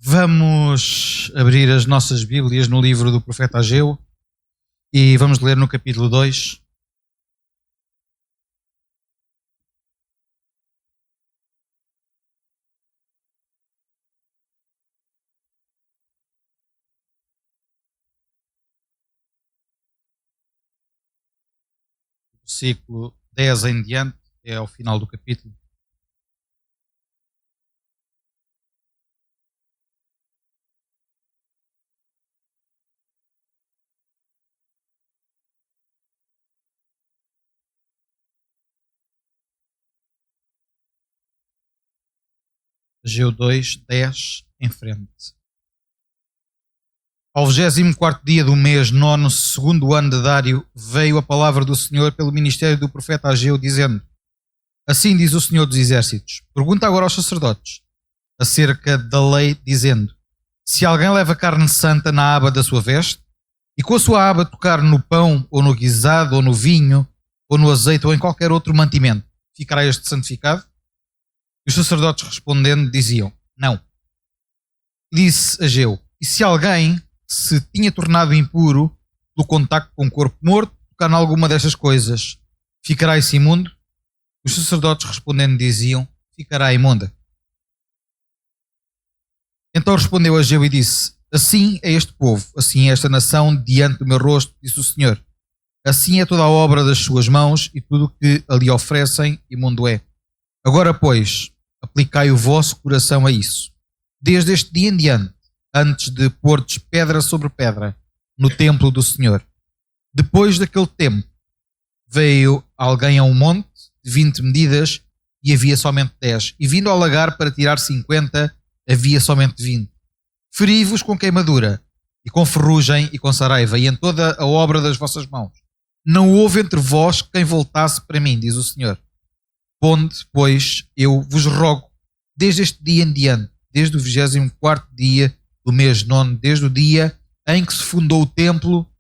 Vamos abrir as nossas Bíblias no livro do profeta Ageu e vamos ler no capítulo 2. Versículo 10 em diante, é ao final do capítulo. Ageu 2, 10 em frente. Ao 24º dia do mês, nono, segundo ano de Dário, veio a palavra do Senhor pelo ministério do profeta Ageu, dizendo: Assim diz o Senhor dos Exércitos, pergunta agora aos sacerdotes, acerca da lei, dizendo: Se alguém leva carne santa na aba da sua veste, e com a sua aba tocar no pão, ou no guisado, ou no vinho, ou no azeite, ou em qualquer outro mantimento, ficará este santificado? E os sacerdotes respondendo diziam: Não. Disse Ageu: E se alguém se tinha tornado impuro pelo contacto com o corpo morto, tocar em alguma destas coisas, ficará esse imundo? Os sacerdotes respondendo diziam: Ficará imunda. Então respondeu Ageu e disse: Assim é este povo, assim é esta nação diante do meu rosto, disse o Senhor. Assim é toda a obra das suas mãos, e tudo o que ali oferecem, imundo é. Agora, pois, aplicai o vosso coração a isso. Desde este dia em diante, antes de pordes pedra sobre pedra no templo do Senhor. Depois daquele tempo, veio alguém a um monte de 20 medidas e havia somente 10. E vindo ao lagar para tirar 50, havia somente 20. Feri-vos com queimadura, e com ferrugem e com saraiva, e em toda a obra das vossas mãos. Não houve entre vós quem voltasse para mim, diz o Senhor. Ponde, pois, eu vos rogo, desde este dia em diante, desde o 24º dia do mês nono, desde o dia em que se fundou o templo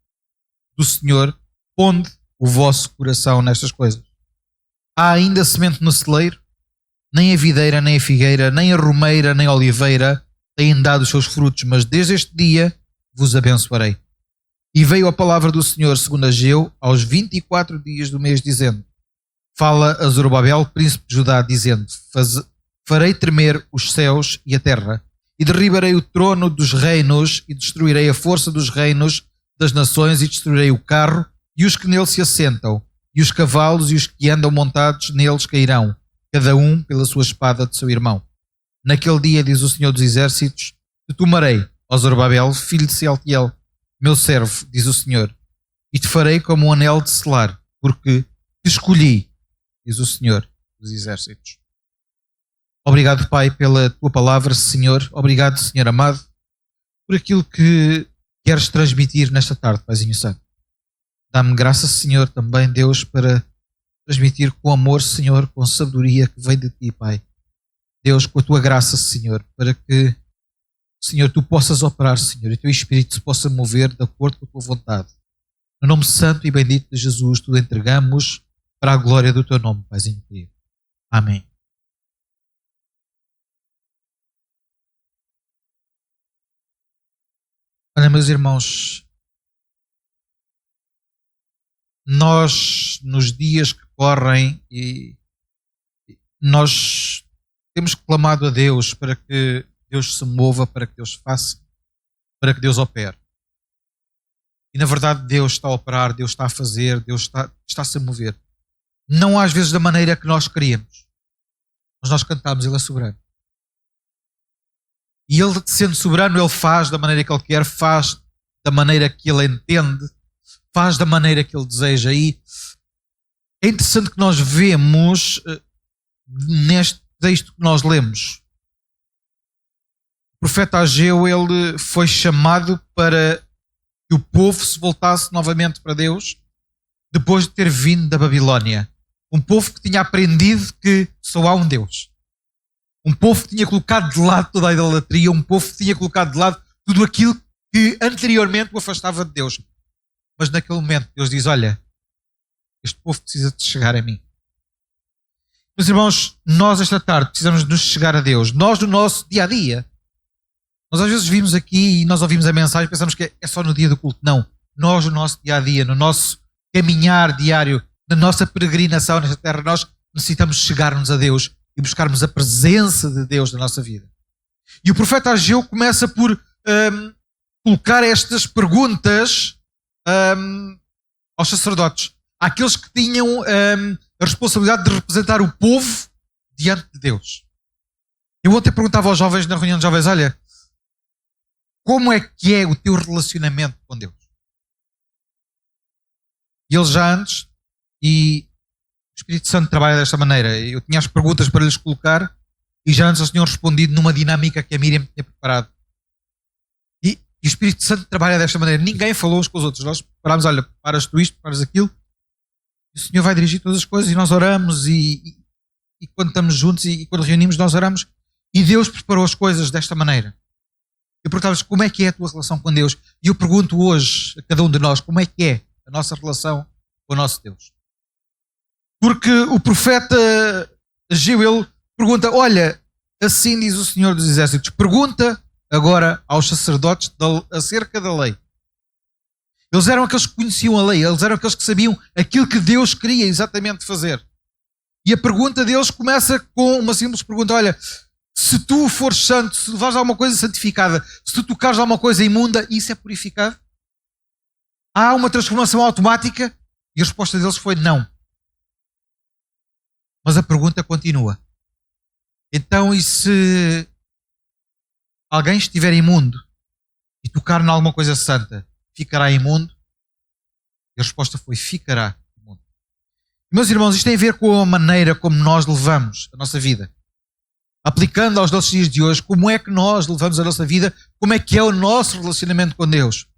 do Senhor, ponde o vosso coração nestas coisas. Há ainda semente no celeiro? Nem a videira, nem a figueira, nem a romeira, nem a oliveira têm dado os seus frutos, mas desde este dia vos abençoarei. E veio a palavra do Senhor, segundo Ageu, aos 24 dias do mês, dizendo: Fala a Zorobabel, príncipe de Judá, dizendo: Farei tremer os céus e a terra, e derribarei o trono dos reinos, e destruirei a força dos reinos das nações, e destruirei o carro, e os que nele se assentam, e os cavalos e os que andam montados neles cairão, cada um pela sua espada de seu irmão. Naquele dia, diz o Senhor dos Exércitos, te tomarei, ó Zorobabel, filho de Sealtiel, meu servo, diz o Senhor, e te farei como um anel de selar, porque te escolhi, diz o Senhor dos Exércitos. Obrigado, Pai, pela tua palavra, Senhor. Obrigado, Senhor amado, por aquilo que queres transmitir nesta tarde, Paizinho Santo. Dá-me graça, Senhor, também, Deus, para transmitir com amor, Senhor, com sabedoria que vem de ti, Pai. Deus, com a tua graça, Senhor, para que, Senhor, tu possas operar, Senhor, e o teu Espírito se possa mover de acordo com a tua vontade. No nome santo e bendito de Jesus, tudo entregamos para a glória do teu nome, Paizinho querido. Amém. Olha, meus irmãos, nós, nos dias que correm, e nós temos clamado a Deus para que Deus se mova, para que Deus faça, para que Deus opere. E na verdade Deus está a operar, Deus está a fazer, Deus está-se a mover. Não às vezes da maneira que nós queríamos, mas nós cantamos, Ele é soberano. E Ele, sendo soberano, Ele faz da maneira que Ele quer, faz da maneira que Ele entende, faz da maneira que Ele deseja. E é interessante que nós vemos neste texto que nós lemos. O profeta Ageu, ele foi chamado para que o povo se voltasse novamente para Deus depois de ter vindo da Babilónia. Um povo que tinha aprendido que só há um Deus. Um povo que tinha colocado de lado toda a idolatria, um povo que tinha colocado de lado tudo aquilo que anteriormente o afastava de Deus. Mas naquele momento Deus diz: olha, este povo precisa de chegar a mim. Meus irmãos, nós esta tarde precisamos de nos chegar a Deus. Nós no nosso dia-a-dia. Nós às vezes vimos aqui e nós ouvimos a mensagem e pensamos que é só no dia do culto. Não. Nós, no nosso dia-a-dia, no nosso caminhar diário, na nossa peregrinação nesta terra, nós necessitamos chegar-nos a Deus e buscarmos a presença de Deus na nossa vida. E o profeta Ageu começa por colocar estas perguntas aos sacerdotes, àqueles que tinham a responsabilidade de representar o povo diante de Deus. Eu ontem perguntava aos jovens na reunião de jovens, olha, como é que é o teu relacionamento com Deus? E eles já antes, e o Espírito Santo trabalha desta maneira, eu tinha as perguntas para lhes colocar e já antes eles tinham respondido numa dinâmica que a Miriam tinha preparado. E o Espírito Santo trabalha desta maneira, ninguém falou uns com os outros, nós preparámos, olha, preparas tu isto, preparas aquilo, e o Senhor vai dirigir todas as coisas e nós oramos e quando estamos juntos e quando reunimos nós oramos e Deus preparou as coisas desta maneira. Eu perguntava-lhes como é que é a tua relação com Deus e eu pergunto hoje a cada um de nós como é que é a nossa relação com o nosso Deus. Porque o profeta Ageu, ele pergunta, olha, assim diz o Senhor dos Exércitos, pergunta agora aos sacerdotes acerca da lei. Eles eram aqueles que conheciam a lei, eles eram aqueles que sabiam aquilo que Deus queria exatamente fazer. E a pergunta deles começa com uma simples pergunta, olha, se tu fores santo, se levares alguma coisa santificada, se tu tocares alguma coisa imunda, isso é purificado? Há uma transformação automática? E a resposta deles foi não. Mas a pergunta continua. Então, e se alguém estiver imundo e tocar em alguma coisa santa, ficará imundo? E a resposta foi, ficará imundo. Meus irmãos, isto tem a ver com a maneira como nós levamos a nossa vida. Aplicando aos nossos dias de hoje, como é que nós levamos a nossa vida, como é que é o nosso relacionamento com Deus.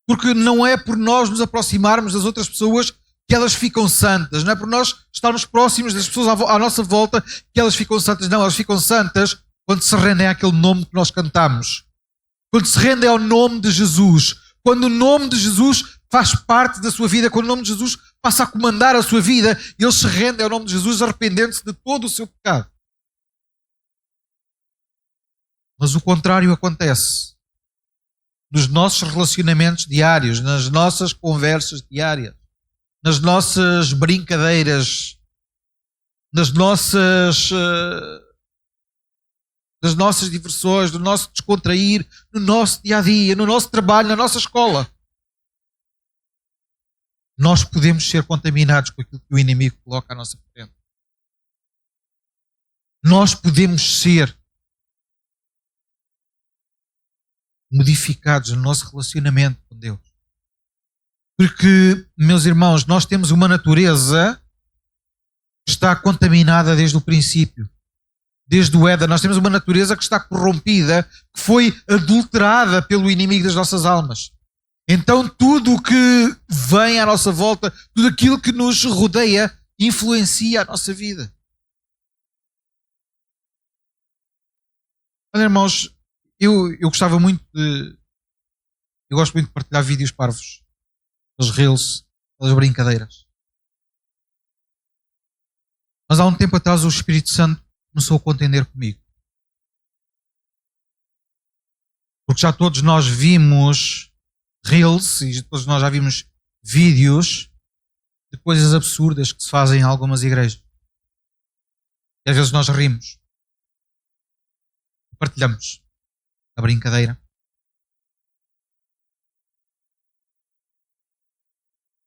Porque não é por nós nos aproximarmos das outras pessoas que elas ficam santas, não é por nós estarmos próximos das pessoas à nossa volta que elas ficam santas, não, elas ficam santas quando se rendem àquele nome que nós cantamos, quando se rendem ao nome de Jesus, quando o nome de Jesus faz parte da sua vida, quando o nome de Jesus passa a comandar a sua vida e eles se rendem ao nome de Jesus arrependendo-se de todo o seu pecado. Mas o contrário acontece nos nossos relacionamentos diários, nas nossas conversas diárias, nas nossas brincadeiras, nas nossas diversões, no nosso descontrair, no nosso dia-a-dia, no nosso trabalho, na nossa escola. Nós podemos ser contaminados com aquilo que o inimigo coloca à nossa frente. Nós podemos ser modificados no nosso relacionamento com Deus. Porque, meus irmãos, nós temos uma natureza que está contaminada desde o princípio. Desde o Éden, nós temos uma natureza que está corrompida, que foi adulterada pelo inimigo das nossas almas. Então tudo o que vem à nossa volta, tudo aquilo que nos rodeia, influencia a nossa vida. Olha, irmãos, eu gostava muito de... Eu gosto muito de partilhar vídeos parvos. Os reels, as brincadeiras. Mas há um tempo atrás o Espírito Santo começou a contender comigo. Porque já todos nós vimos reels e todos nós já vimos vídeos de coisas absurdas que se fazem em algumas igrejas. E às vezes nós rimos. Partilhamos a brincadeira.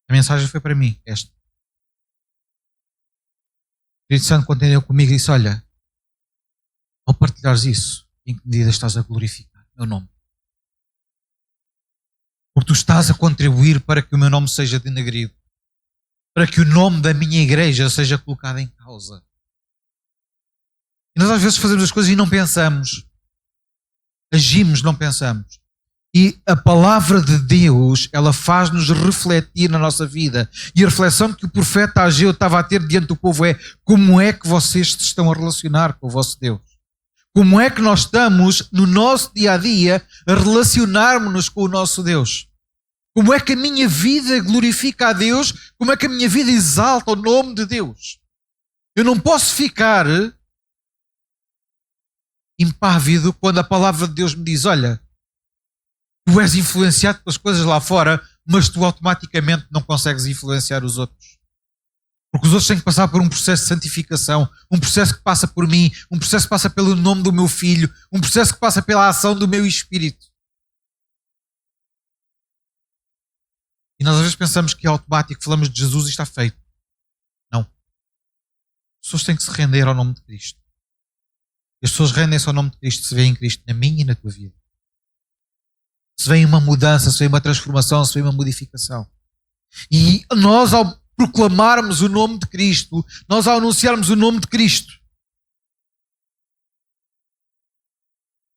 A mensagem foi para mim, esta. O Espírito Santo contendeu comigo e disse, olha, ao partilhares isso, em que medida estás a glorificar o meu nome? Porque tu estás a contribuir para que o meu nome seja denegrido, para que o nome da minha igreja seja colocado em causa. E nós às vezes fazemos as coisas e não pensamos. Agimos, não pensamos. E a palavra de Deus, ela faz-nos refletir na nossa vida. E a reflexão que o profeta Ageu estava a ter diante do povo é: como é que vocês se estão a relacionar com o vosso Deus? Como é que nós estamos no nosso dia-a-dia a relacionarmos-nos com o nosso Deus? Como é que a minha vida glorifica a Deus? Como é que a minha vida exalta o nome de Deus? Eu não posso ficar impávido quando a palavra de Deus me diz: olha, tu és influenciado pelas coisas lá fora, mas tu automaticamente não consegues influenciar os outros. Porque os outros têm que passar por um processo de santificação, um processo que passa por mim, um processo que passa pelo nome do meu filho, um processo que passa pela ação do meu espírito. E nós às vezes pensamos que é automático, falamos de Jesus e está feito. Não. As pessoas têm que se render ao nome de Cristo. E as pessoas rendem-se ao nome de Cristo se veem Cristo na minha e na tua vida. Se vem uma mudança, se vem uma transformação, se vem uma modificação. E nós, ao proclamarmos o nome de Cristo, nós ao anunciarmos o nome de Cristo,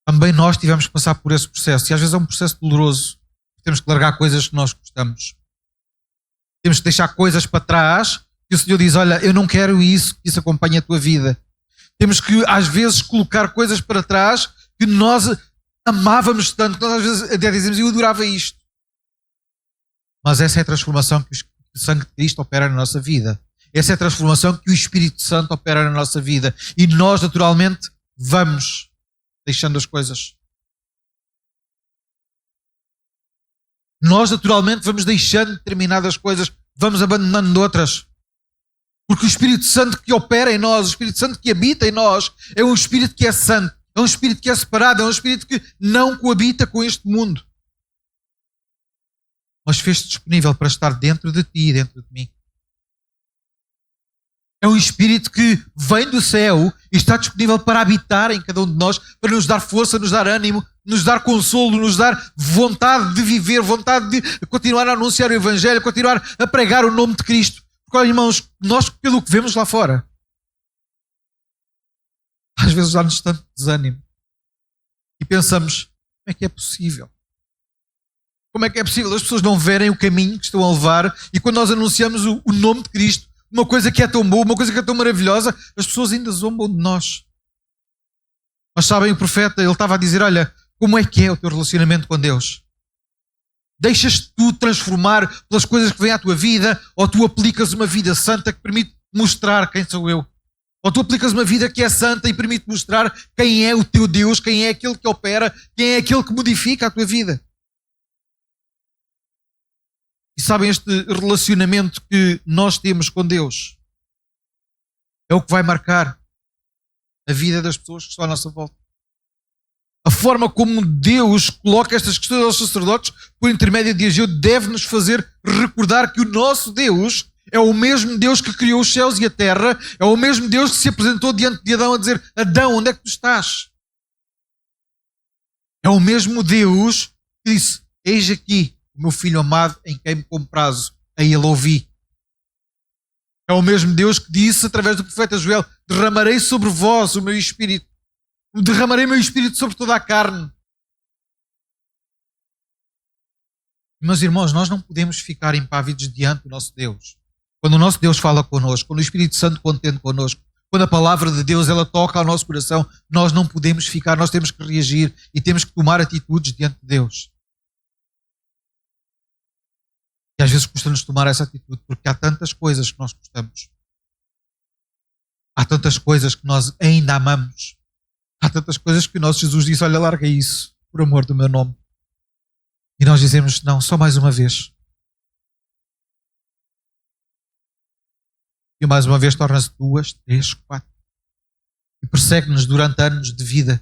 também nós tivemos que passar por esse processo. E às vezes é um processo doloroso. Temos que largar coisas que nós gostamos. Temos que deixar coisas para trás que o Senhor diz: olha, eu não quero isso, que isso acompanhe a tua vida. Temos que às vezes colocar coisas para trás que nós amávamos tanto, que nós às vezes até dizemos: eu adorava isto. Mas essa é a transformação que o sangue de Cristo opera na nossa vida. Essa é a transformação que o Espírito Santo opera na nossa vida. E nós naturalmente vamos deixando as coisas. Nós naturalmente vamos deixando determinadas coisas, vamos abandonando outras. Porque o Espírito Santo que opera em nós, o Espírito Santo que habita em nós, é um Espírito que é santo, é um Espírito que é separado, é um Espírito que não coabita com este mundo. Mas fez-te disponível para estar dentro de ti e dentro de mim. É um Espírito que vem do céu e está disponível para habitar em cada um de nós, para nos dar força, nos dar ânimo, nos dar consolo, nos dar vontade de viver, vontade de continuar a anunciar o Evangelho, continuar a pregar o nome de Cristo. Porque, olha, irmãos, nós, pelo que vemos lá fora, às vezes dá-nos tanto desânimo. E pensamos: como é que é possível? Como é que é possível as pessoas não verem o caminho que estão a levar? E quando nós anunciamos o nome de Cristo, uma coisa que é tão boa, uma coisa que é tão maravilhosa, as pessoas ainda zombam de nós. Mas sabem, o profeta, ele estava a dizer: olha, como é que é o teu relacionamento com Deus? Deixas-te tu transformar pelas coisas que vêm à tua vida, ou tu aplicas uma vida santa que permite mostrar quem sou eu? Ou tu aplicas uma vida que é santa e permite mostrar quem é o teu Deus, quem é aquele que opera, quem é aquele que modifica a tua vida? E sabem, este relacionamento que nós temos com Deus é o que vai marcar a vida das pessoas que estão à nossa volta. A forma como Deus coloca estas questões aos sacerdotes por intermédio de Ageu deve-nos fazer recordar que o nosso Deus é o mesmo Deus que criou os céus e a terra, é o mesmo Deus que se apresentou diante de Adão a dizer: Adão, onde é que tu estás? É o mesmo Deus que disse: eis aqui o meu filho amado em quem me comprazo, a ele ouvi. É o mesmo Deus que disse através do profeta Joel: derramarei sobre vós o meu espírito, derramarei o meu espírito sobre toda a carne. Meus irmãos, nós não podemos ficar impávidos diante do nosso Deus. Quando o nosso Deus fala connosco, quando o Espírito Santo contende connosco, quando a palavra de Deus ela toca ao nosso coração, nós não podemos ficar, nós temos que reagir e temos que tomar atitudes diante de Deus. E às vezes custa-nos tomar essa atitude porque há tantas coisas que nós gostamos. Há tantas coisas que nós ainda amamos. Há tantas coisas que o nosso Jesus disse: olha, larga isso, por amor do meu nome. E nós dizemos: não, só mais uma vez. E mais uma vez torna-se 2, 3, 4. E persegue-nos durante anos de vida.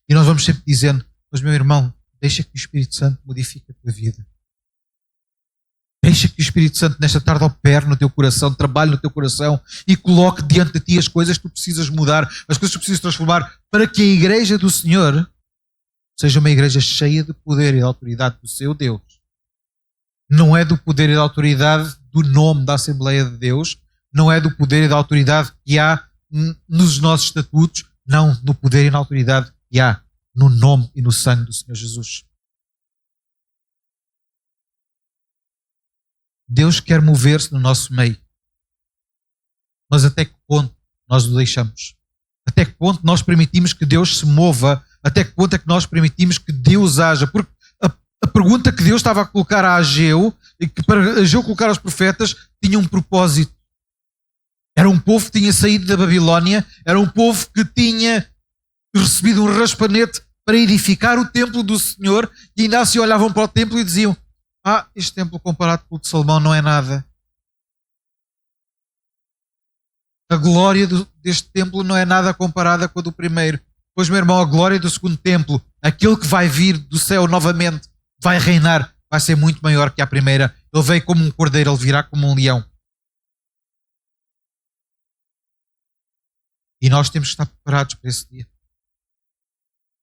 E nós vamos sempre dizendo: mas meu irmão, deixa que o Espírito Santo modifique a tua vida. Deixa que o Espírito Santo nesta tarde opere no teu coração, trabalhe no teu coração e coloque diante de ti as coisas que tu precisas mudar, as coisas que tu precisas transformar, para que a igreja do Senhor seja uma igreja cheia de poder e de autoridade do seu Deus. Não é do poder e da autoridade do nome da Assembleia de Deus, não é do poder e da autoridade que há nos nossos estatutos, não, no poder e na autoridade que há no nome e no sangue do Senhor Jesus. Deus quer mover-se no nosso meio. Mas até que ponto nós o deixamos? Até que ponto nós permitimos que Deus se mova? Até que ponto é que nós permitimos que Deus haja? Porque a pergunta que Deus estava a colocar a Ageu, e que para Ageu colocar aos profetas, tinha um propósito. Era um povo que tinha saído da Babilónia, era um povo que tinha recebido um raspanete para edificar o templo do Senhor, e ainda assim olhavam para o templo e diziam: este templo comparado com o de Salomão não é nada. A glória deste templo não é nada comparada com a do primeiro. Pois, meu irmão, a glória do segundo templo, aquele que vai vir do céu novamente, vai reinar, vai ser muito maior que a primeira. Ele veio como um cordeiro, ele virá como um leão. E nós temos que estar preparados para esse dia.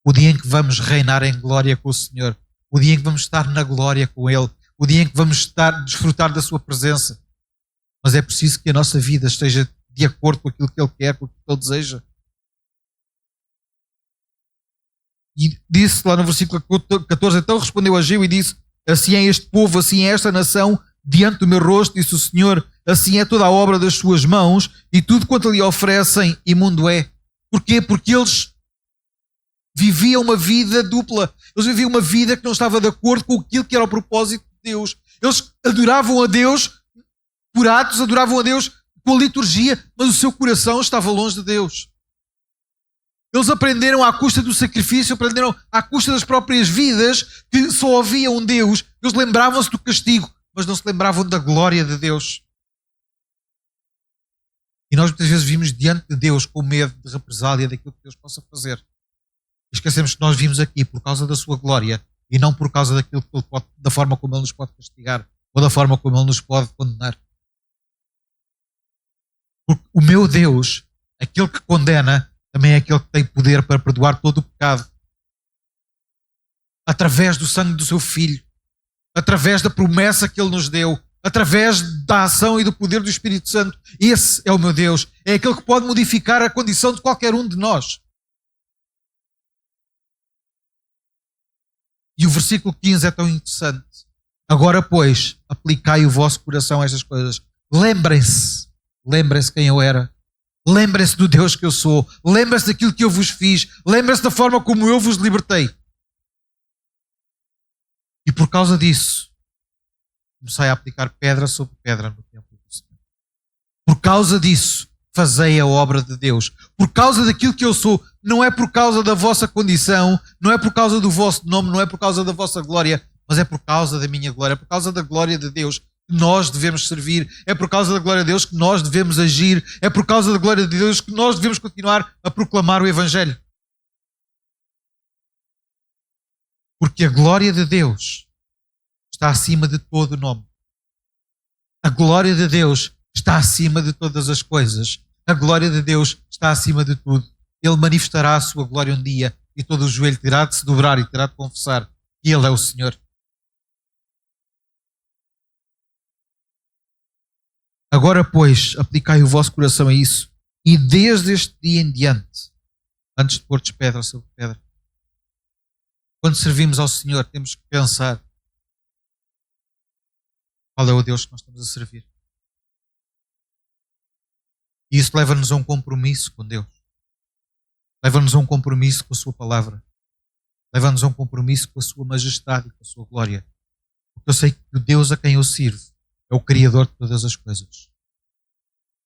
O dia em que vamos reinar em glória com o Senhor. O dia em que vamos estar na glória com Ele. O dia em que vamos desfrutar da sua presença. Mas é preciso que a nossa vida esteja de acordo com aquilo que Ele quer, com aquilo que Ele deseja. E disse lá no versículo 14: então respondeu Ageu e disse: assim é este povo, assim é esta nação, diante do meu rosto, disse o Senhor, assim é toda a obra das suas mãos, e tudo quanto lhe oferecem, imundo é. Porquê? Porque eles viviam uma vida dupla. Eles viviam uma vida que não estava de acordo com aquilo que era o propósito de Deus. Eles adoravam a Deus por atos, adoravam a Deus com a liturgia, mas o seu coração estava longe de Deus. Eles aprenderam à custa do sacrifício, aprenderam à custa das próprias vidas, que só havia um Deus. Eles lembravam-se do castigo, mas não se lembravam da glória de Deus. E nós muitas vezes vimos diante de Deus com medo de represália daquilo que Deus possa fazer. E esquecemos que nós vimos aqui por causa da sua glória e não por causa daquilo que Ele pode, da forma como Ele nos pode castigar ou da forma como Ele nos pode condenar. Porque o meu Deus, aquele que condena, também é aquele que tem poder para perdoar todo o pecado. Através do sangue do seu Filho, através da promessa que Ele nos deu, através da ação e do poder do Espírito Santo. Esse é o meu Deus. É aquele que pode modificar a condição de qualquer um de nós. E o versículo 15 é tão interessante. Agora, pois, aplicai o vosso coração a estas coisas. Lembrem-se quem eu era. Lembrem-se do Deus que eu sou. Lembrem-se daquilo que eu vos fiz. Lembrem-se da forma como eu vos libertei. E por causa disso, comecei a aplicar pedra sobre pedra no templo do Senhor. Por causa disso, fazei a obra de Deus. Por causa daquilo que eu sou. Não é por causa da vossa condição, não é por causa do vosso nome, não é por causa da vossa glória, mas é por causa da minha glória, é por causa da glória de Deus que nós devemos servir, é por causa da glória de Deus que nós devemos agir, é por causa da glória de Deus que nós devemos continuar a proclamar o Evangelho. Porque a glória de Deus está acima de todo o nome. A glória de Deus está acima de todas as coisas. A glória de Deus está acima de tudo. Ele manifestará a sua glória um dia e todo o joelho terá de se dobrar e terá de confessar que Ele é o Senhor. Agora, pois, aplicai o vosso coração a isso, e desde este dia em diante, antes de pordes pedra sobre pedra, quando servimos ao Senhor, temos que pensar qual é o Deus que nós estamos a servir. E isso leva-nos a um compromisso com Deus. Leva-nos a um compromisso com a sua palavra. Leva-nos a um compromisso com a sua majestade e com a sua glória. Porque eu sei que o Deus a quem eu sirvo é o Criador de todas as coisas.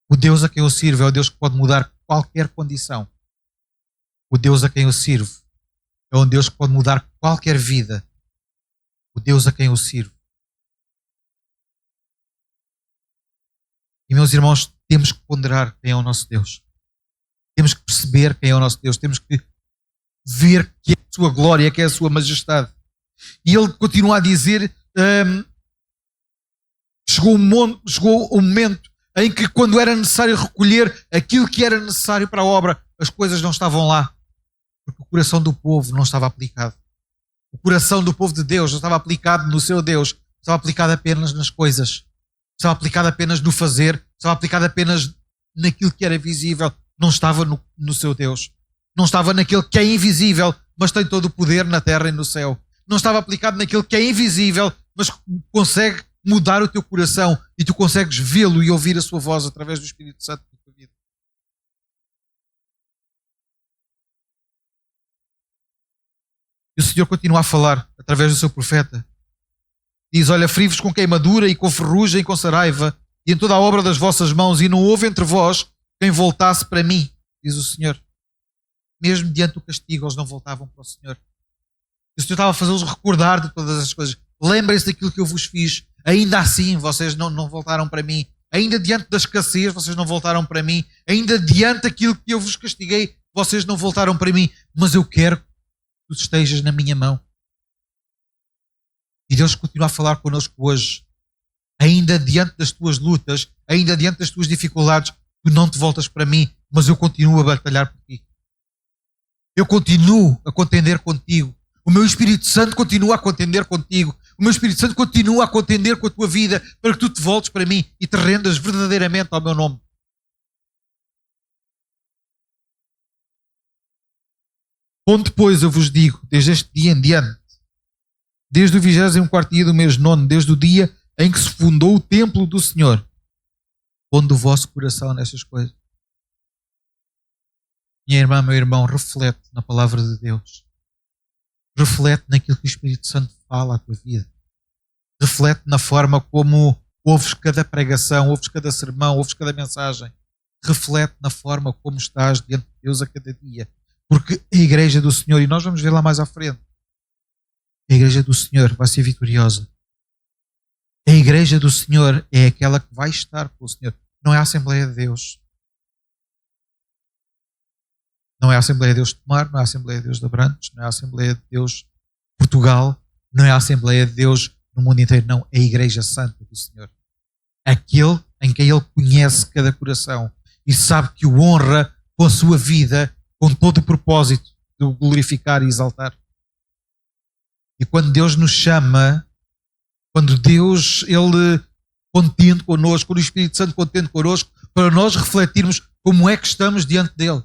O Deus a quem eu sirvo é o Deus que pode mudar qualquer condição. O Deus a quem eu sirvo é um Deus que pode mudar qualquer vida. O Deus a quem eu sirvo. E, meus irmãos, temos que ponderar quem é o nosso Deus. Temos que perceber quem é o nosso Deus. Temos que ver que é a sua glória, que é a sua majestade. E ele continua a dizer, chegou um momento em que, quando era necessário recolher aquilo que era necessário para a obra, as coisas não estavam lá. Porque o coração do povo não estava aplicado. O coração do povo de Deus não estava aplicado no seu Deus. Estava aplicado apenas nas coisas. Estava aplicado apenas no fazer. Estava aplicado apenas naquilo que era visível. Não estava no seu Deus. Não estava naquele que é invisível, mas tem todo o poder na terra e no céu. Não estava aplicado naquele que é invisível, mas consegue mudar o teu coração e tu consegues vê-lo e ouvir a sua voz através do Espírito Santo na tua vida. E o Senhor continua a falar através do seu profeta. Diz, olha, feri-vos com queimadura e com ferrugem e com saraiva e em toda a obra das vossas mãos, e não houve entre vós quem voltasse para mim, diz o Senhor. mesmo diante do castigo, eles não voltavam para o Senhor. E o Senhor estava a fazê-los recordar de todas as coisas. Lembrem-se daquilo que eu vos fiz. Ainda assim, vocês não voltaram para mim. Ainda diante da escassez, vocês não voltaram para mim. Ainda diante daquilo que eu vos castiguei, vocês não voltaram para mim. Mas eu quero que tu estejas na minha mão. E Deus continua a falar connosco hoje. Ainda diante das tuas lutas, ainda diante das tuas dificuldades, tu não te voltas para mim, mas eu continuo a batalhar por ti. Eu continuo a contender contigo. O meu Espírito Santo continua a contender contigo. O meu Espírito Santo continua a contender com a tua vida para que tu te voltes para mim e te rendas verdadeiramente ao meu nome. Onde, pois, eu vos digo, desde este dia em diante, desde o 24º dia do mês 9, desde o dia em que se fundou o templo do Senhor, pondo o vosso coração nestas coisas. Minha irmã, meu irmão, reflete na palavra de Deus. Reflete naquilo que o Espírito Santo fala à tua vida. Reflete na forma como ouves cada pregação, ouves cada sermão, ouves cada mensagem. Reflete na forma como estás diante de Deus a cada dia. Porque a igreja do Senhor, e nós vamos ver lá mais à frente, a igreja do Senhor vai ser vitoriosa. A igreja do Senhor é aquela que vai estar com o Senhor. Não é a Assembleia de Deus. Não é a Assembleia de Deus de Tomar, não é a Assembleia de Deus de Abrantes, não é a Assembleia de Deus de Portugal, não é a Assembleia de Deus no mundo inteiro, não. É a Igreja Santa do Senhor. Aquele em quem Ele conhece cada coração e sabe que o honra com a sua vida, com todo o propósito de o glorificar e exaltar. E quando Deus nos chama, quando Deus, Ele contende connosco, quando o Espírito Santo contende connosco, para nós refletirmos como é que estamos diante dEle.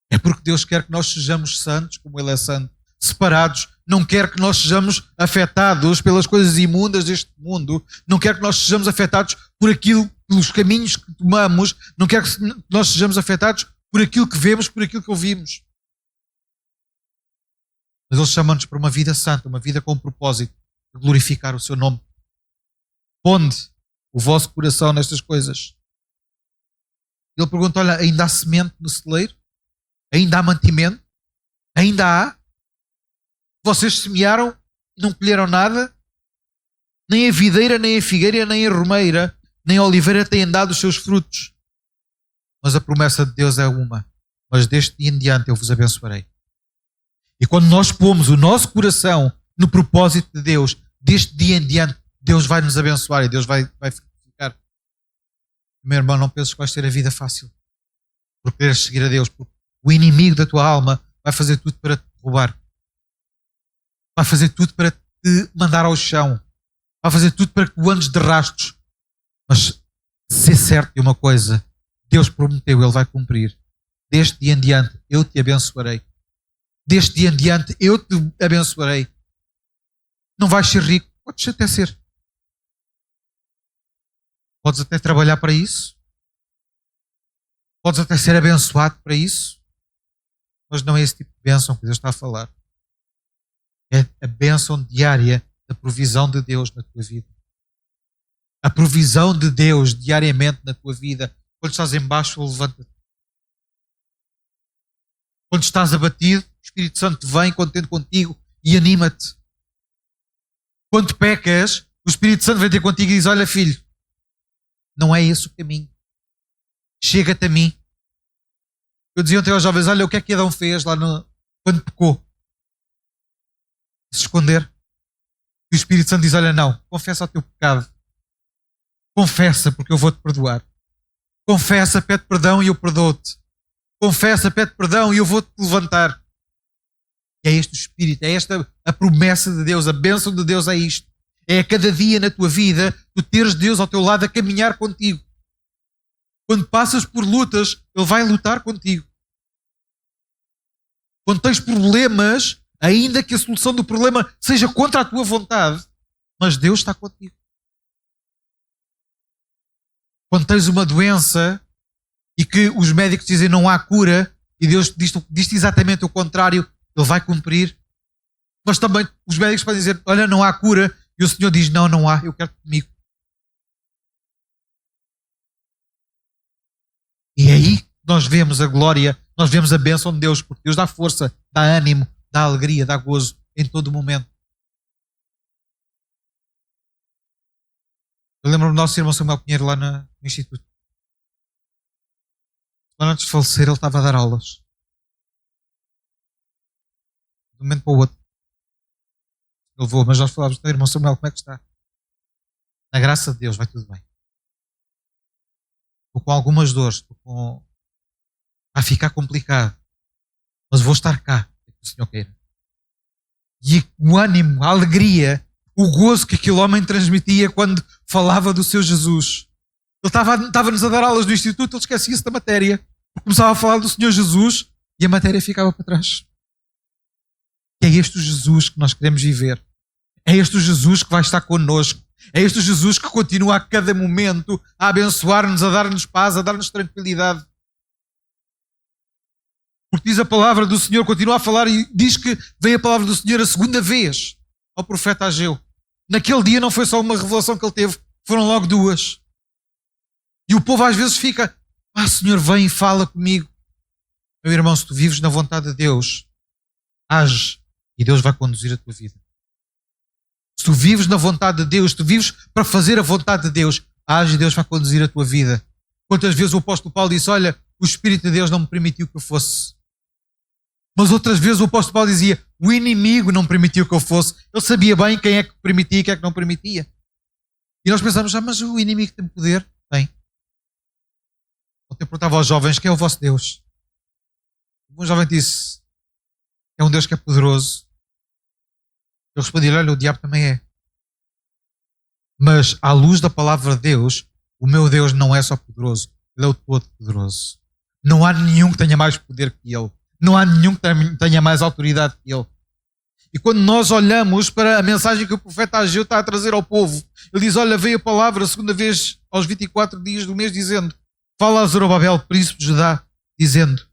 É porque Deus quer que nós sejamos santos, como Ele é santo, separados. Não quer que nós sejamos afetados pelas coisas imundas deste mundo. Não quer que nós sejamos afetados por aquilo, pelos caminhos que tomamos. Não quer que nós sejamos afetados por aquilo que vemos, por aquilo que ouvimos. Mas Ele chama-nos para uma vida santa, uma vida com um propósito de glorificar o seu nome. Ponde o vosso coração nestas coisas. Ele pergunta, olha, ainda há semente no celeiro? Ainda há mantimento? Ainda há? Vocês semearam e não colheram nada? Nem a videira, nem a figueira, nem a romeira, nem a oliveira têm dado os seus frutos. Mas a promessa de Deus é uma. Mas deste dia em diante eu vos abençoarei. E quando nós pomos o nosso coração no propósito de Deus, deste dia em diante, Deus vai nos abençoar e Deus vai frutificar. Meu irmão, não penses que vais ter a vida fácil por quereres seguir a Deus, porque o inimigo da tua alma vai fazer tudo para te roubar. Vai fazer tudo para te mandar ao chão. Vai fazer tudo para que tu andes de rastros. Mas ser certo de uma coisa, Deus prometeu, Ele vai cumprir. Deste dia em diante, eu te abençoarei. Deste dia em diante, eu te abençoarei. Não vais ser rico, podes até ser. Podes até trabalhar para isso. Podes até ser abençoado para isso. Mas não é esse tipo de bênção que Deus está a falar. É a bênção diária da provisão de Deus na tua vida. A provisão de Deus diariamente na tua vida. Quando estás em baixo, levanta-te. Quando estás abatido, o Espírito Santo vem contente contigo e anima-te. Quando pecas, o Espírito Santo vem ter contigo e diz, olha filho, não é esse o caminho. Chega-te a mim. Eu dizia ontem aos jovens, olha o que é que Adão fez lá quando pecou. Se esconder. E o Espírito Santo diz, olha não, confessa o teu pecado. Confessa porque eu vou-te perdoar. Confessa, pede perdão e eu perdoo-te. Confessa, pede perdão e eu vou-te levantar. E é este o Espírito, é esta a promessa de Deus, a bênção de Deus é isto. É a cada dia na tua vida tu teres Deus ao teu lado a caminhar contigo. Quando passas por lutas, Ele vai lutar contigo. Quando tens problemas, ainda que a solução do problema seja contra a tua vontade, mas Deus está contigo. Quando tens uma doença e que os médicos dizem não há cura e Deus diz exatamente o contrário, Ele vai cumprir. Mas também os médicos podem dizer, olha, não há cura, e o Senhor diz, não há, eu quero comigo. E é aí nós vemos a glória Nós vemos a bênção de Deus, porque Deus dá força, dá ânimo, dá alegria, dá gozo em todo o momento. Eu lembro-me do nosso irmão Samuel Pinheiro lá no Instituto. Antes de falecer, ele estava a dar aulas. De um momento para o outro. Ele levou, mas nós falávamos, irmão Samuel, como é que está? Na graça de Deus, vai tudo bem. Estou com algumas dores, estou com... Vai ficar complicado. Mas vou estar cá, é que o Senhor queira. E o ânimo, a alegria, o gozo que aquele homem transmitia quando falava do seu Jesus. Ele estava-nos a dar aulas no Instituto, ele esquecia-se da matéria. Começava a falar do Senhor Jesus e a matéria ficava para trás. É este o Jesus que nós queremos viver. É este o Jesus que vai estar connosco. É este o Jesus que continua a cada momento a abençoar-nos, a dar-nos paz, a dar-nos tranquilidade. Porque diz a palavra do Senhor, continua a falar e diz que veio a palavra do Senhor a segunda vez ao profeta Ageu. Naquele dia não foi só uma revelação que ele teve, foram logo duas. E o povo às vezes fica, Senhor, vem e fala comigo. Meu irmão, se tu vives na vontade de Deus, age e Deus vai conduzir a tua vida. Se tu vives na vontade de Deus, tu vives para fazer a vontade de Deus, age e Deus vai conduzir a tua vida. Quantas vezes o apóstolo Paulo disse, olha, o Espírito de Deus não me permitiu que eu fosse. Mas outras vezes o apóstolo Paulo dizia, o inimigo não permitiu que eu fosse. Ele sabia bem quem é que permitia e quem é que não permitia. E nós pensamos, mas o inimigo tem poder? Tem. Ontem eu perguntava aos jovens, quem é o vosso Deus? Um jovem disse, é um Deus que é poderoso. Eu respondi, olha, o diabo também é. Mas à luz da palavra de Deus, o meu Deus não é só poderoso, Ele é o todo-poderoso. Não há nenhum que tenha mais poder que Ele. Não há nenhum que tenha mais autoridade que Ele. E quando nós olhamos para a mensagem que o profeta Ageu está a trazer ao povo, ele diz, olha, veio a palavra a segunda vez aos 24 dias do mês, dizendo, fala a Zorobabel, príncipe de Judá, dizendo,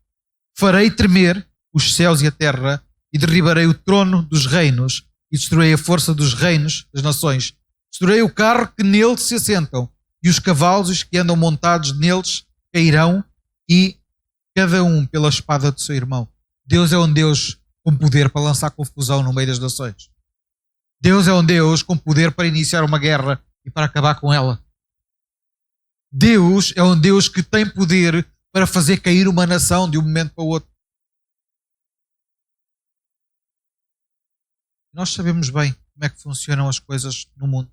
farei tremer os céus e a terra e derribarei o trono dos reinos e destruirei a força dos reinos das nações. Destruirei o carro que nele se assentam e os cavalos que andam montados neles cairão e cada um pela espada do seu irmão. Deus é um Deus com poder para lançar confusão no meio das nações. Deus é um Deus com poder para iniciar uma guerra e para acabar com ela. Deus é um Deus que tem poder para fazer cair uma nação de um momento para o outro. Nós sabemos bem como é que funcionam as coisas no mundo.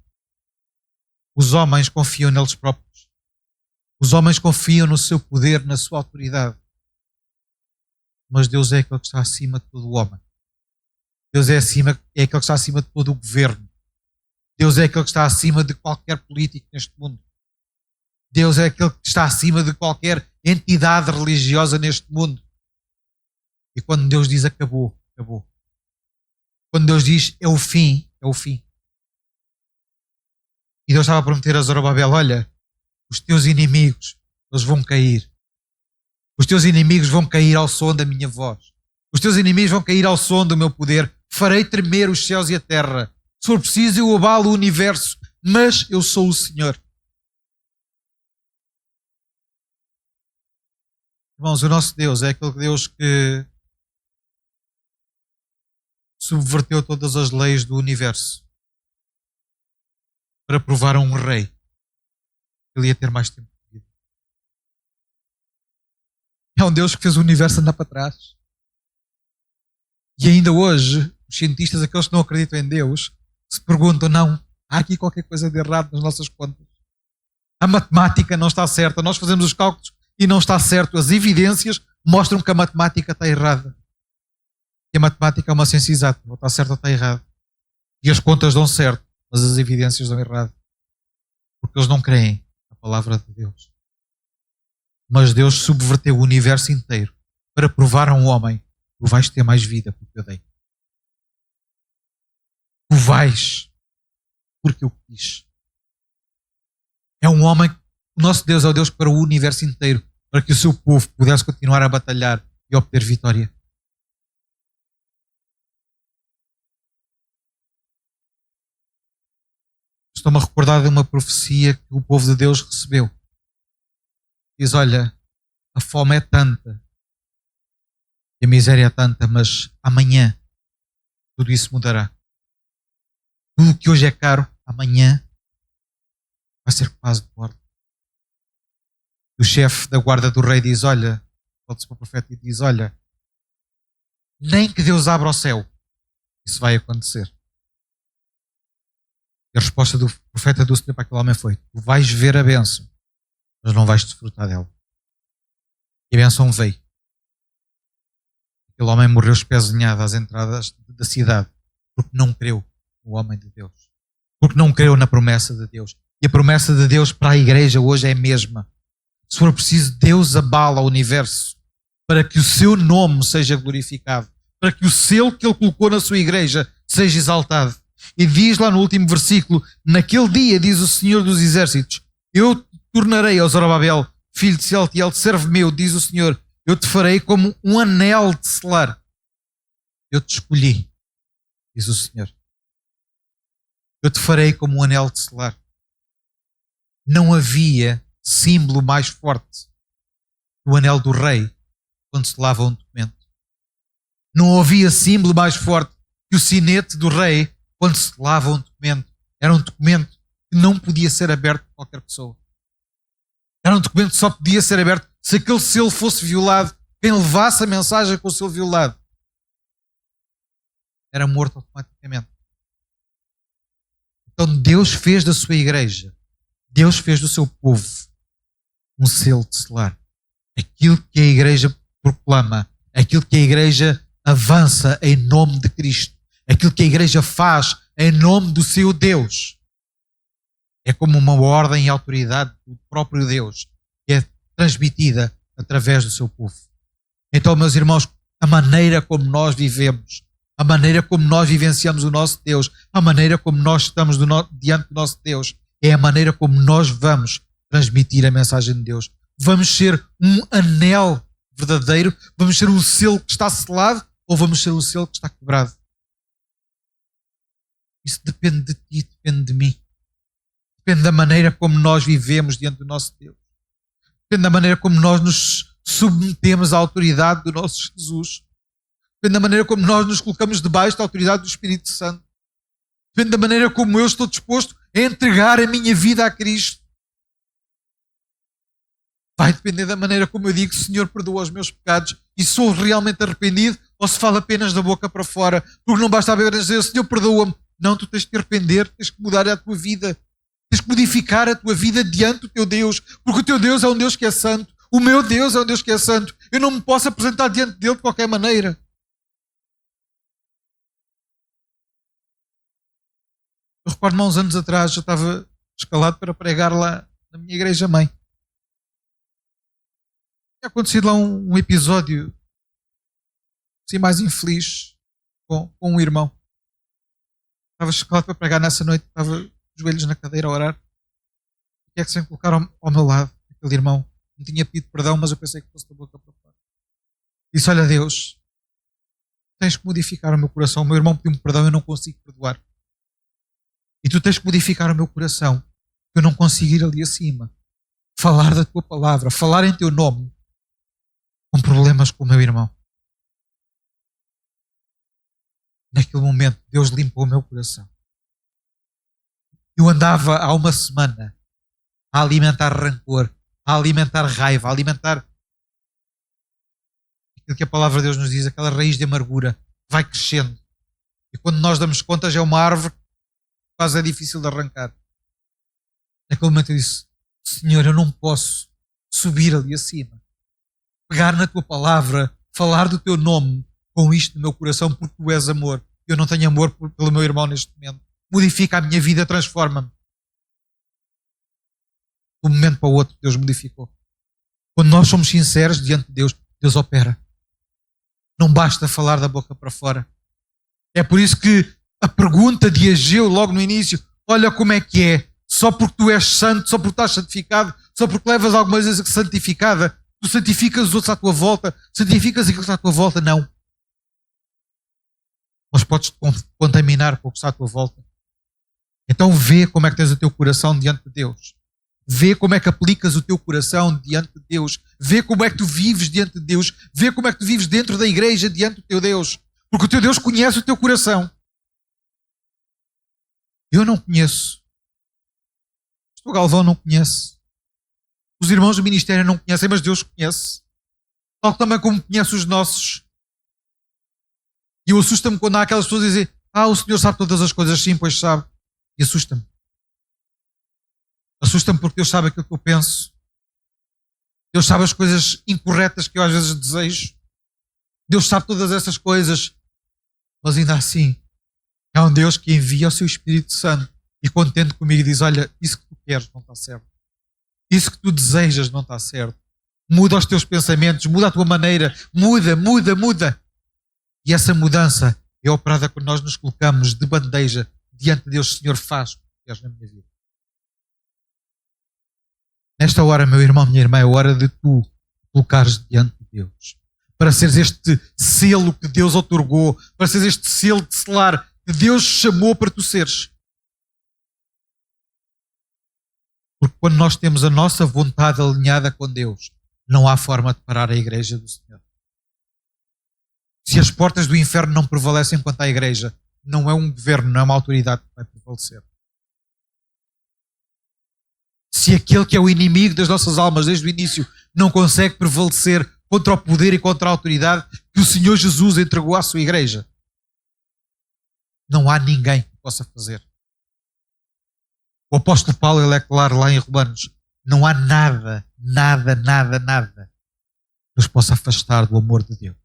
Os homens confiam neles próprios. Os homens confiam no seu poder, na sua autoridade. Mas Deus é aquele que está acima de todo o homem. Deus é aquele que está acima de todo o governo. Deus é aquele que está acima de qualquer político neste mundo. Deus é aquele que está acima de qualquer entidade religiosa neste mundo. E quando Deus diz acabou, acabou. Quando Deus diz é o fim, é o fim. E Deus estava a prometer a Zorobabel, olha, os teus inimigos, eles vão cair. Os teus inimigos vão cair ao som da minha voz. Os teus inimigos vão cair ao som do meu poder. Farei tremer os céus e a terra. Se for preciso, eu abalo o universo, mas eu sou o Senhor. Irmãos, o nosso Deus é aquele Deus que subverteu todas as leis do universo para provar a um rei que ele ia ter mais tempo de vida. É um Deus que fez o universo andar para trás. E ainda hoje, os cientistas, aqueles que não acreditam em Deus, se perguntam, não, há aqui qualquer coisa de errado nas nossas contas. A matemática não está certa. Nós fazemos os cálculos e não está certo. As evidências mostram que a matemática está errada. E a matemática é uma ciência exata. Não está certo ou está errado. E as contas dão certo, mas as evidências dão errado. Porque eles não creem na palavra de Deus. Mas Deus subverteu o universo inteiro para provar a um homem: tu vais ter mais vida porque eu dei. Tu vais porque eu quis. É um homem, o nosso Deus é o Deus para o universo inteiro, para que o seu povo pudesse continuar a batalhar e obter vitória. Estou-me a recordar de uma profecia que o povo de Deus recebeu. Diz, olha, a fome é tanta E a miséria é tanta, mas amanhã tudo isso mudará. Tudo o que hoje é caro, amanhã vai ser quase de bordo. O chefe da guarda do rei diz, olha, volta-se para o profeta e diz, olha, nem que Deus abra o céu, isso vai acontecer. E a resposta do profeta do Senhor para aquele homem foi, tu vais ver a bênção, mas não vais desfrutar dela. E a bênção veio. Aquele homem morreu espezinhado às entradas da cidade, porque não creu no homem de Deus. Porque não creu na promessa de Deus. E a promessa de Deus para a igreja hoje é a mesma. Se for preciso, Deus abala o universo para que o seu nome seja glorificado, para que o selo que Ele colocou na sua igreja seja exaltado. E diz lá no último versículo, naquele dia, diz o Senhor dos Exércitos, eu te tornarei ao Zorobabel, filho de Sealtiel, servo meu, diz o Senhor, eu te farei como um anel de selar. Eu te escolhi, diz o Senhor. Eu te farei como um anel de selar. Não havia símbolo mais forte do anel do rei quando se lava um documento. Não havia símbolo mais forte que o sinete do rei quando se lava um documento. Era um documento que não podia ser aberto por qualquer pessoa. Era um documento que só podia ser aberto se aquele selo fosse violado. Quem levasse a mensagem com o selo violado era morto automaticamente. Então Deus fez da sua igreja, Deus fez do seu povo um selo de selar. Aquilo que a igreja proclama, aquilo que a igreja avança em nome de Cristo, aquilo que a igreja faz em nome do seu Deus, é como uma ordem e autoridade do próprio Deus que é transmitida através do seu povo. Então, meus irmãos, a maneira como nós vivemos, a maneira como nós vivenciamos o nosso Deus, a maneira como nós estamos diante do nosso Deus, é a maneira como nós vamos transmitir a mensagem de Deus. Vamos ser um anel verdadeiro, vamos ser um selo que está selado ou vamos ser um selo que está quebrado. Isso depende de ti, depende de mim. Depende da maneira como nós vivemos diante do nosso Deus. Depende da maneira como nós nos submetemos à autoridade do nosso Jesus. Depende da maneira como nós nos colocamos debaixo da autoridade do Espírito Santo. Depende da maneira como eu estou disposto a entregar a minha vida a Cristo. Vai depender da maneira como eu digo, Senhor, perdoa os meus pecados e sou realmente arrependido, ou se fala apenas da boca para fora, porque não basta apenas dizer, Senhor, perdoa-me. Não, tu tens que te arrepender, tens que mudar a tua vida. Tens que modificar a tua vida diante do teu Deus, porque o teu Deus é um Deus que é santo. O meu Deus é um Deus que é santo. Eu não me posso apresentar diante dele de qualquer maneira. Eu recordo-me há uns anos atrás, eu estava escalado para pregar lá na minha igreja-mãe. Tinha acontecido lá um episódio assim, mais infeliz com um irmão. Estava escalado para pregar nessa noite, estava de joelhos na cadeira a orar. O que é que se me colocaram ao meu lado? Aquele irmão me tinha pedido perdão, mas eu pensei que fosse da boca para fora. Disse, olha Deus, tens que modificar o meu coração. O meu irmão pediu-me perdão e eu não consigo perdoar. E tu tens que modificar o meu coração, que eu não consigo ir ali acima. Falar da tua palavra, falar em teu nome, com problemas com o meu irmão. Naquele momento, Deus limpou o meu coração. Eu andava há uma semana a alimentar rancor, a alimentar raiva, a alimentar aquilo que a palavra de Deus nos diz, aquela raiz de amargura, vai crescendo. E quando nós damos conta, já é uma árvore que quase é difícil de arrancar. Naquele momento eu disse, Senhor, eu não posso subir ali acima, pegar na tua palavra, falar do teu nome com isto no meu coração, porque tu és amor. Eu não tenho amor pelo meu irmão neste momento. Modifica a minha vida, transforma-me. De um momento para o outro, Deus modificou. Quando nós somos sinceros diante de Deus, Deus opera. Não basta falar da boca para fora. É por isso que a pergunta de Ageu, logo no início, olha como é que é. Só porque tu és santo, só porque estás santificado, só porque levas alguma coisa santificada, tu santificas os outros à tua volta, santificas aquilo que está à tua volta, não. Mas podes te contaminar com o que está à tua volta. Então vê como é que tens o teu coração diante de Deus. Vê como é que aplicas o teu coração diante de Deus. vê como é que tu vives diante de Deus, vê como é que tu vives dentro da igreja diante do teu Deus, porque o teu Deus conhece o teu coração. Eu não conheço. O Galvão não conhece. Os irmãos do ministério não conhecem, mas Deus conhece. Tal também como conhece os nossos. E eu assusta-me quando há aquelas pessoas que dizem: o Senhor sabe todas as coisas. Sim, pois sabe. E assusta-me. Assusta-me porque Deus sabe aquilo que eu penso. Deus sabe as coisas incorretas que eu às vezes desejo. Deus sabe todas essas coisas. Mas ainda assim, é um Deus que envia o seu Espírito Santo e contente comigo diz: olha, isso que tu queres não está certo. Isso que tu desejas não está certo. Muda os teus pensamentos, muda a tua maneira, muda. E essa mudança é operada quando nós nos colocamos de bandeja diante de Deus. Senhor, faz o que queres na minha vida. Nesta hora, meu irmão, minha irmã, é hora de tu colocares diante de Deus. Para seres este selo que Deus otorgou, para seres este selo de selar que Deus chamou para tu seres. Porque quando nós temos a nossa vontade alinhada com Deus, não há forma de parar a igreja do Senhor. Se as portas do inferno não prevalecem quanto à igreja, não é um governo, não é uma autoridade que vai prevalecer. Se aquele que é o inimigo das nossas almas desde o início não consegue prevalecer contra o poder e contra a autoridade que o Senhor Jesus entregou à sua igreja, não há ninguém que possa fazer. O apóstolo Paulo, ele é claro lá em Romanos: não há nada que nos possa afastar do amor de Deus.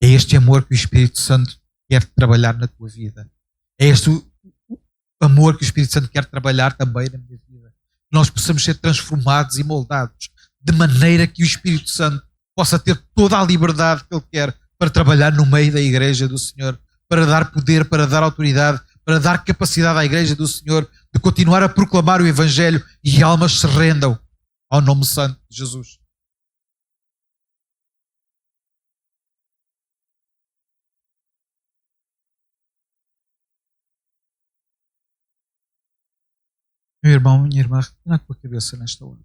É este amor que o Espírito Santo quer trabalhar na tua vida. É este amor que o Espírito Santo quer trabalhar também na minha vida. Que nós possamos ser transformados e moldados de maneira que o Espírito Santo possa ter toda a liberdade que Ele quer para trabalhar no meio da igreja do Senhor, para dar poder, para dar autoridade, para dar capacidade à igreja do Senhor de continuar a proclamar o Evangelho e almas se rendam ao nome santo de Jesus. Meu irmão, minha irmã, reclina a tua cabeça nesta hora.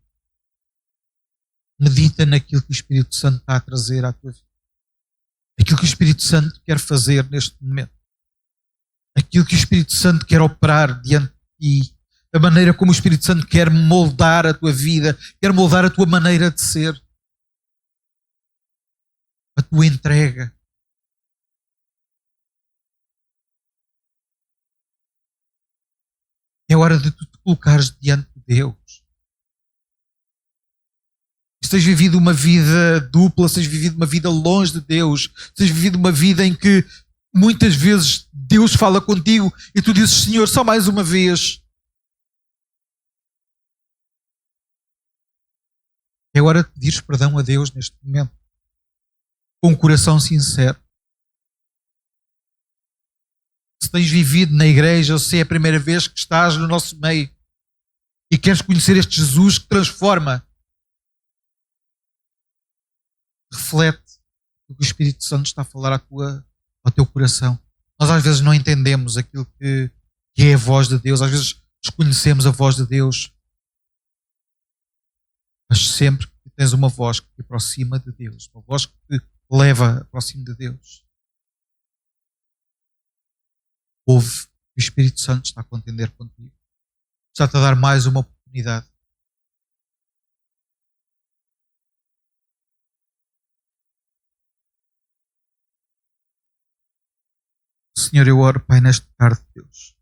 Medita naquilo que o Espírito Santo está a trazer à tua vida. Aquilo que o Espírito Santo quer fazer neste momento. Aquilo que o Espírito Santo quer operar diante de ti. A maneira como o Espírito Santo quer moldar a tua vida, quer moldar a tua maneira de ser. A tua entrega. É hora de tu te colocares diante de Deus. Se tens vivido uma vida dupla, se tens vivido uma vida longe de Deus, se tens vivido uma vida em que muitas vezes Deus fala contigo e tu dizes: Senhor, só mais uma vez. É hora de pedires perdão a Deus neste momento, com um coração sincero. Se tens vivido na igreja, ou se é a primeira vez que estás no nosso meio e queres conhecer este Jesus que transforma, reflete o que o Espírito Santo está a falar ao teu coração. Nós às vezes não entendemos aquilo que é a voz de Deus, às vezes desconhecemos a voz de Deus, mas sempre que tens uma voz que te aproxima de Deus, uma voz que te leva próximo de Deus, ouve que o Espírito Santo está a contender contigo, está-te a dar mais uma oportunidade. Senhor, eu oro, Pai, nesta tarde, Deus.